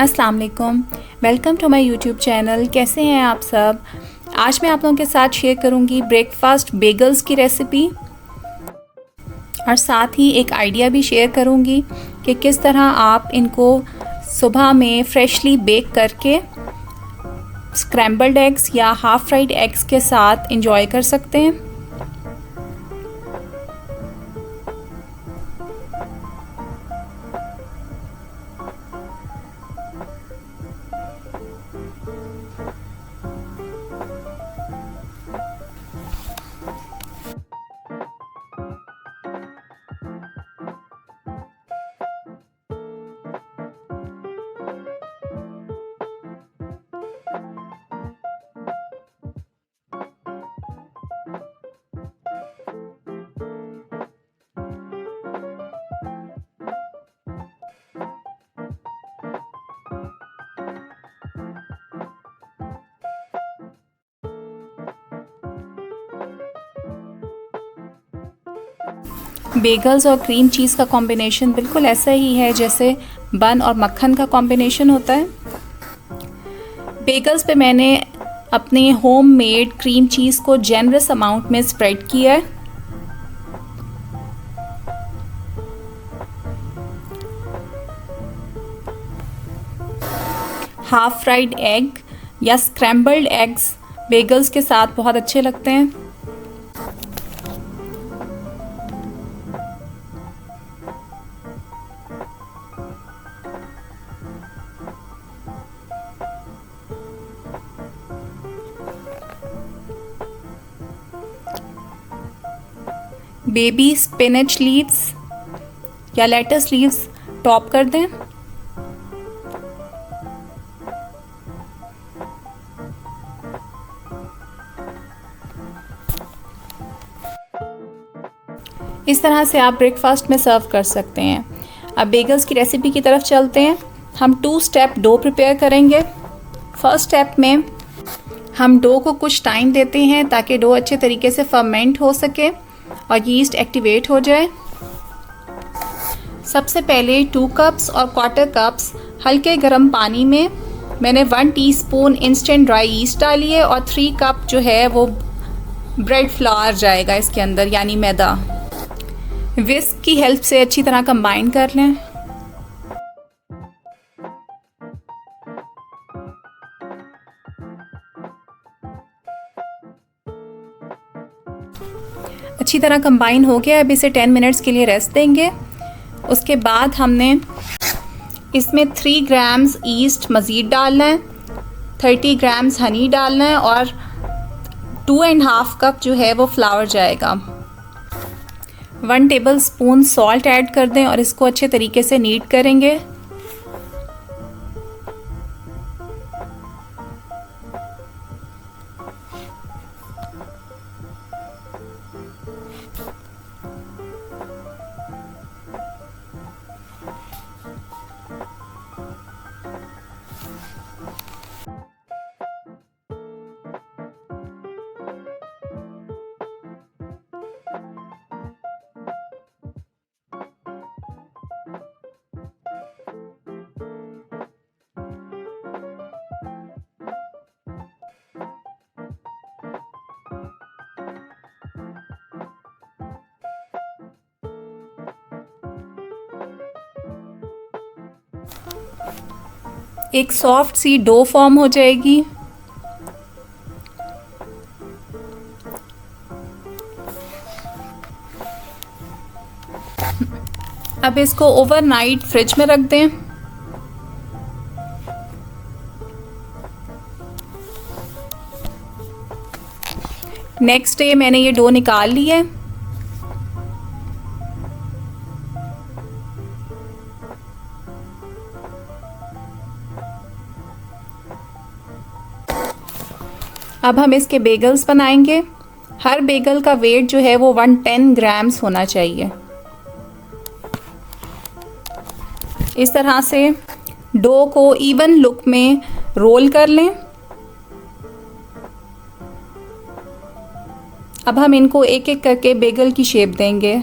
अस्सलाम वालेकुम, welcome to my YouTube channel. कैसे हैं आप सब? आज मैं आप लोगों के साथ शेयर करूंगी ब्रेकफास्ट बेगल्स की रेसिपी और साथ ही एक आइडिया भी शेयर करूंगी कि किस तरह आप इनको सुबह में फ्रेशली बेक करके स्क्रैम्बल्ड एग्स या हाफ़ फ्राइड एग्स के साथ इंजॉय कर सकते हैं। बेगल्स और क्रीम चीज़ का कॉम्बिनेशन बिल्कुल ऐसा ही है जैसे बन और मक्खन का कॉम्बिनेशन होता है। बेगल्स पे मैंने अपने होम मेड क्रीम चीज़ को जेनरस अमाउंट में स्प्रेड किया है। हाफ फ्राइड एग या स्क्रैम्बल्ड एग्स बेगल्स के साथ बहुत अच्छे लगते हैं। बेबी स्पिनच लीव्स या लेटस लीव्स टॉप कर दें। इस तरह से आप ब्रेकफास्ट में सर्व कर सकते हैं। अब बेगल्स की रेसिपी की तरफ चलते हैं। हम 2 स्टेप डो प्रिपेयर करेंगे। फर्स्ट स्टेप में हम डो को कुछ टाइम देते हैं ताकि डो अच्छे तरीके से फर्मेंट हो सके और यीस्ट एक्टिवेट हो जाए। सबसे पहले 2 कप्स और क्वार्टर कप्स हल्के गर्म पानी में मैंने 1 टीस्पून इंस्टेंट ड्राई यीस्ट डाली है और 3 कप जो है वो ब्रेड फ्लावर जाएगा इसके अंदर, यानी मैदा। विस्क की हेल्प से अच्छी तरह कंबाइन कर लें। अच्छी तरह कंबाइन हो गया। अब इसे 10 मिनट्स के लिए रेस्ट देंगे। उसके बाद हमने इसमें 3 ग्राम्स ईस्ट मज़ीद डालना है, 30 ग्राम्स हनी डालना है और 2.5 कप जो है वो फ्लावर जाएगा। 1 टेबल स्पून सॉल्ट ऐड कर दें और इसको अच्छे तरीके से नीट करेंगे। एक सॉफ्ट सी डो फॉर्म हो जाएगी। अब इसको ओवरनाइट फ्रिज में रख दें। नेक्स्ट डे मैंने ये डो निकाल ली है। अब हम इसके बेगल्स बनाएंगे। हर बेगल का वेट जो है वो 110 ग्राम्स होना चाहिए। इस तरह से डो को इवन लुक में रोल कर लें। अब हम इनको एक एक करके बेगल की शेप देंगे।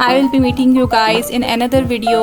I will be meeting you guys in another video.